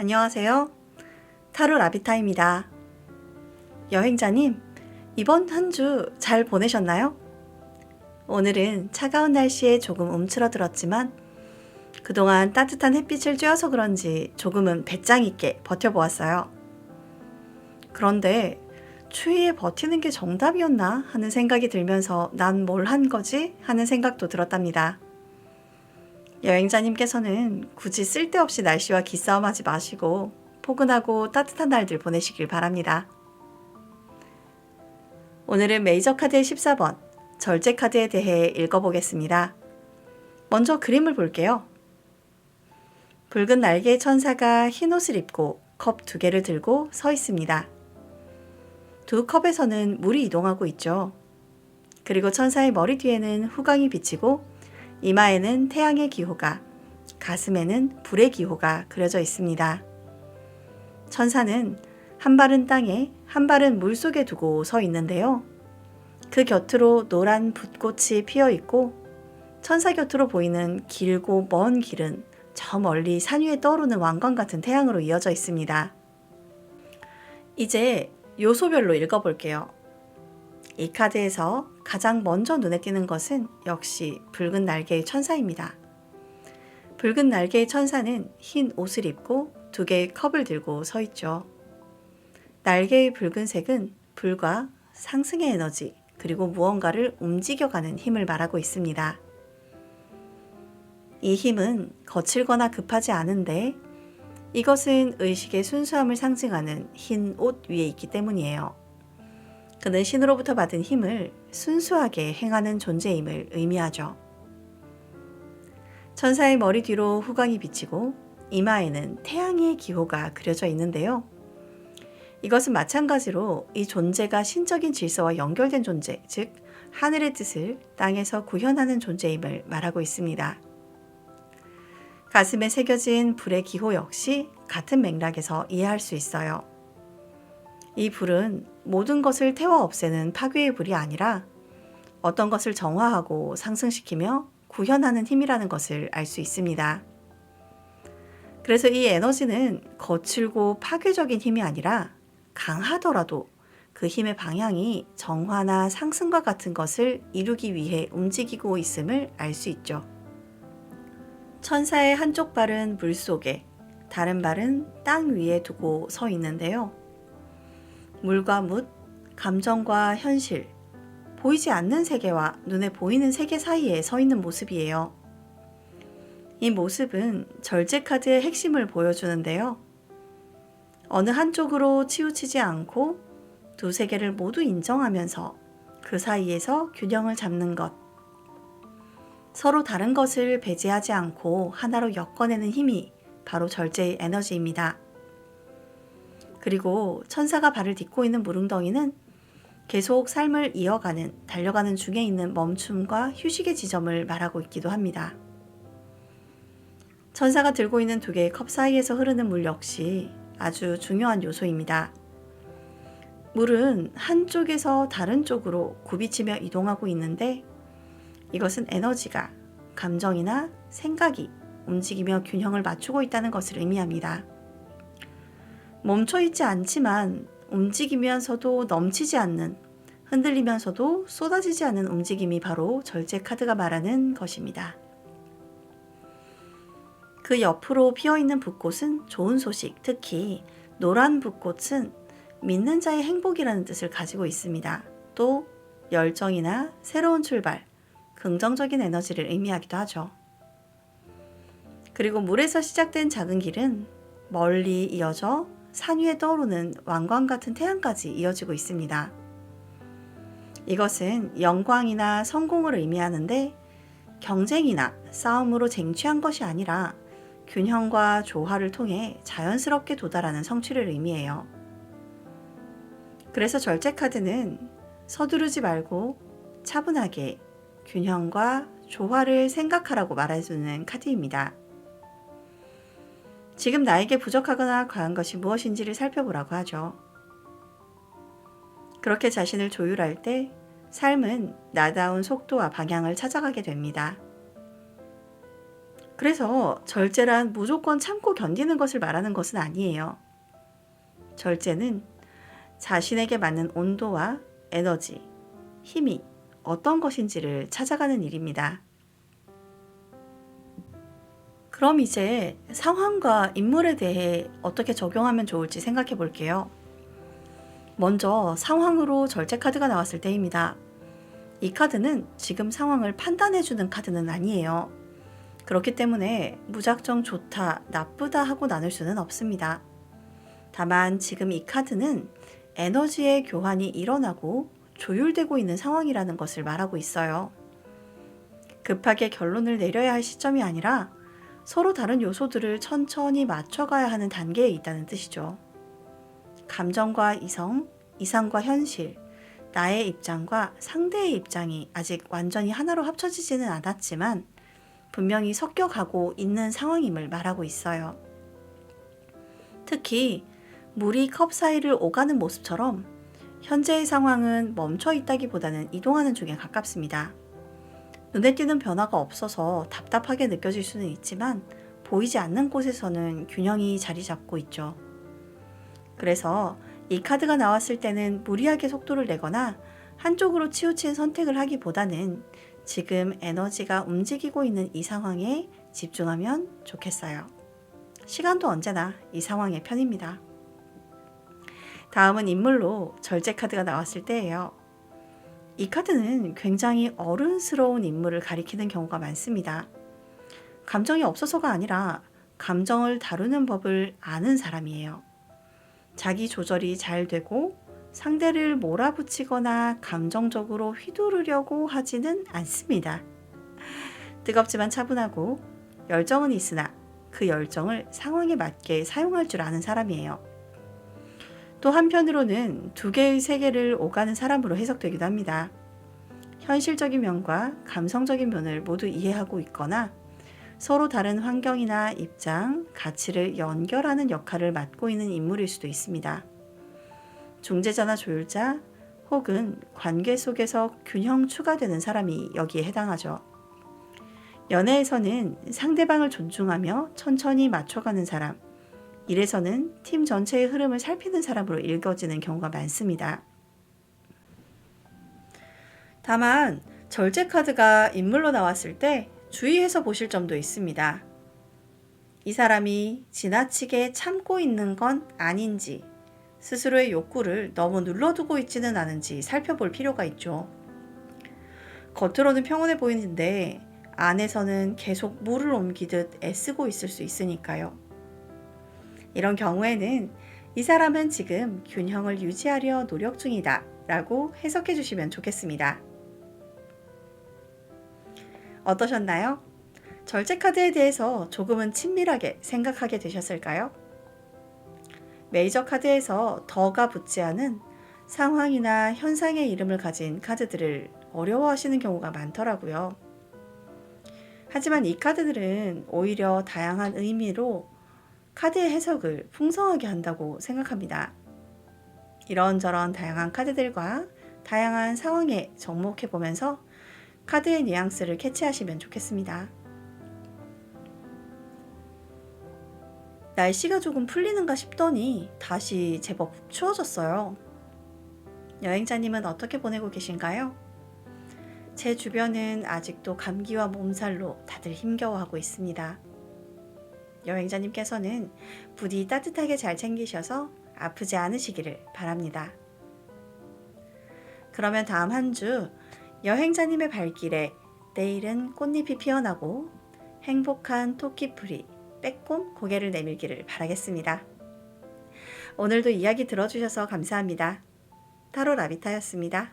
안녕하세요. 타로 라비타입니다. 여행자님, 이번 한 주 잘 보내셨나요? 오늘은 차가운 날씨에 조금 움츠러들었지만 그동안 따뜻한 햇빛을 쬐어서 그런지 조금은 배짱 있게 버텨보았어요. 그런데 추위에 버티는 게 정답이었나 하는 생각이 들면서 난 뭘 한 거지? 하는 생각도 들었답니다. 여행자님께서는 굳이 쓸데없이 날씨와 기싸움하지 마시고 포근하고 따뜻한 날들 보내시길 바랍니다. 오늘은 메이저 카드의 14번, 절제 카드에 대해 읽어보겠습니다. 먼저 그림을 볼게요. 붉은 날개의 천사가 흰 옷을 입고 컵 2개를 들고 서 있습니다. 두 컵에서는 물이 이동하고 있죠. 그리고 천사의 머리 뒤에는 후광이 비치고 이마에는 태양의 기호가, 가슴에는 불의 기호가 그려져 있습니다. 천사는 한 발은 땅에, 한 발은 물 속에 두고 서 있는데요. 그 곁으로 노란 붓꽃이 피어 있고 천사 곁으로 보이는 길고 먼 길은 저 멀리 산 위에 떠오르는 왕관 같은 태양으로 이어져 있습니다. 이제 요소별로 읽어볼게요. 이 카드에서 가장 먼저 눈에 띄는 것은 역시 붉은 날개의 천사입니다. 붉은 날개의 천사는 흰 옷을 입고 2개의 컵을 들고 서 있죠. 날개의 붉은색은 불과 상승의 에너지, 그리고 무언가를 움직여가는 힘을 말하고 있습니다. 이 힘은 거칠거나 급하지 않은데 이것은 의식의 순수함을 상징하는 흰 옷 위에 있기 때문이에요. 그는 신으로부터 받은 힘을 순수하게 행하는 존재임을 의미하죠. 천사의 머리 뒤로 후광이 비치고 이마에는 태양의 기호가 그려져 있는데요. 이것은 마찬가지로 이 존재가 신적인 질서와 연결된 존재, 즉 하늘의 뜻을 땅에서 구현하는 존재임을 말하고 있습니다. 가슴에 새겨진 불의 기호 역시 같은 맥락에서 이해할 수 있어요. 이 불은 모든 것을 태워 없애는 파괴의 불이 아니라 어떤 것을 정화하고 상승시키며 구현하는 힘이라는 것을 알 수 있습니다. 그래서 이 에너지는 거칠고 파괴적인 힘이 아니라 강하더라도 그 힘의 방향이 정화나 상승과 같은 것을 이루기 위해 움직이고 있음을 알 수 있죠. 천사의 한쪽 발은 물 속에, 다른 발은 땅 위에 두고 서 있는데요. 물과 묻, 감정과 현실, 보이지 않는 세계와 눈에 보이는 세계 사이에 서 있는 모습이에요. 이 모습은 절제 카드의 핵심을 보여주는데요. 어느 한쪽으로 치우치지 않고 두 세계를 모두 인정하면서 그 사이에서 균형을 잡는 것. 서로 다른 것을 배제하지 않고 하나로 엮어내는 힘이 바로 절제의 에너지입니다. 그리고 천사가 발을 딛고 있는 무릉덩이는 계속 삶을 이어가는, 달려가는 중에 있는 멈춤과 휴식의 지점을 말하고 있기도 합니다. 천사가 들고 있는 2개의 컵 사이에서 흐르는 물 역시 아주 중요한 요소입니다. 물은 한쪽에서 다른 쪽으로 굽이치며 이동하고 있는데 이것은 에너지가, 감정이나 생각이 움직이며 균형을 맞추고 있다는 것을 의미합니다. 멈춰있지 않지만 움직이면서도 넘치지 않는, 흔들리면서도 쏟아지지 않는 움직임이 바로 절제 카드가 말하는 것입니다. 그 옆으로 피어있는 붓꽃은 좋은 소식, 특히 노란 붓꽃은 믿는 자의 행복이라는 뜻을 가지고 있습니다. 또 열정이나 새로운 출발, 긍정적인 에너지를 의미하기도 하죠. 그리고 물에서 시작된 작은 길은 멀리 이어져 산 위에 떠오르는 왕관 같은 태양까지 이어지고 있습니다. 이것은 영광이나 성공을 의미하는데 경쟁이나 싸움으로 쟁취한 것이 아니라 균형과 조화를 통해 자연스럽게 도달하는 성취를 의미해요. 그래서 절제 카드는 서두르지 말고 차분하게 균형과 조화를 생각하라고 말해주는 카드입니다. 지금 나에게 부족하거나 과한 것이 무엇인지를 살펴보라고 하죠. 그렇게 자신을 조율할 때 삶은 나다운 속도와 방향을 찾아가게 됩니다. 그래서 절제란 무조건 참고 견디는 것을 말하는 것은 아니에요. 절제는 자신에게 맞는 온도와 에너지, 힘이 어떤 것인지를 찾아가는 일입니다. 그럼 이제 상황과 인물에 대해 어떻게 적용하면 좋을지 생각해 볼게요. 먼저 상황으로 절제 카드가 나왔을 때입니다. 이 카드는 지금 상황을 판단해주는 카드는 아니에요. 그렇기 때문에 무작정 좋다, 나쁘다 하고 나눌 수는 없습니다. 다만 지금 이 카드는 에너지의 교환이 일어나고 조율되고 있는 상황이라는 것을 말하고 있어요. 급하게 결론을 내려야 할 시점이 아니라 서로 다른 요소들을 천천히 맞춰가야 하는 단계에 있다는 뜻이죠. 감정과 이성, 이상과 현실, 나의 입장과 상대의 입장이 아직 완전히 하나로 합쳐지지는 않았지만 분명히 섞여가고 있는 상황임을 말하고 있어요. 특히 물이 컵 사이를 오가는 모습처럼 현재의 상황은 멈춰 있다기보다는 이동하는 중에 가깝습니다. 눈에 띄는 변화가 없어서 답답하게 느껴질 수는 있지만 보이지 않는 곳에서는 균형이 자리 잡고 있죠. 그래서 이 카드가 나왔을 때는 무리하게 속도를 내거나 한쪽으로 치우친 선택을 하기보다는 지금 에너지가 움직이고 있는 이 상황에 집중하면 좋겠어요. 시간도 언제나 이 상황의 편입니다. 다음은 인물로 절제 카드가 나왔을 때예요. 이 카드는 굉장히 어른스러운 인물을 가리키는 경우가 많습니다. 감정이 없어서가 아니라 감정을 다루는 법을 아는 사람이에요. 자기 조절이 잘 되고 상대를 몰아붙이거나 감정적으로 휘두르려고 하지는 않습니다. 뜨겁지만 차분하고 열정은 있으나 그 열정을 상황에 맞게 사용할 줄 아는 사람이에요. 또 한편으로는 두 개의 세계를 오가는 사람으로 해석되기도 합니다. 현실적인 면과 감성적인 면을 모두 이해하고 있거나 서로 다른 환경이나 입장, 가치를 연결하는 역할을 맡고 있는 인물일 수도 있습니다. 중재자나 조율자 혹은 관계 속에서 균형 추가되는 사람이 여기에 해당하죠. 연애에서는 상대방을 존중하며 천천히 맞춰가는 사람, 일에서는 팀 전체의 흐름을 살피는 사람으로 읽어지는 경우가 많습니다. 다만 절제 카드가 인물로 나왔을 때 주의해서 보실 점도 있습니다. 이 사람이 지나치게 참고 있는 건 아닌지, 스스로의 욕구를 너무 눌러두고 있지는 않은지 살펴볼 필요가 있죠. 겉으로는 평온해 보이는데 안에서는 계속 물을 옮기듯 애쓰고 있을 수 있으니까요. 이런 경우에는 이 사람은 지금 균형을 유지하려 노력 중이다 라고 해석해 주시면 좋겠습니다. 어떠셨나요? 절제 카드에 대해서 조금은 친밀하게 생각하게 되셨을까요? 메이저 카드에서 더가 붙지 않은 상황이나 현상의 이름을 가진 카드들을 어려워하시는 경우가 많더라고요. 하지만 이 카드들은 오히려 다양한 의미로 카드의 해석을 풍성하게 한다고 생각합니다. 이런저런 다양한 카드들과 다양한 상황에 접목해 보면서 카드의 뉘앙스를 캐치하시면 좋겠습니다. 날씨가 조금 풀리는가 싶더니 다시 제법 추워졌어요. 여행자님은 어떻게 보내고 계신가요? 제 주변은 아직도 감기와 몸살로 다들 힘겨워하고 있습니다. 여행자님께서는 부디 따뜻하게 잘 챙기셔서 아프지 않으시기를 바랍니다. 그러면 다음 한 주 여행자님의 발길에 내일은 꽃잎이 피어나고 행복한 토끼풀이 빼꼼 고개를 내밀기를 바라겠습니다. 오늘도 이야기 들어주셔서 감사합니다. 타로 라비타였습니다.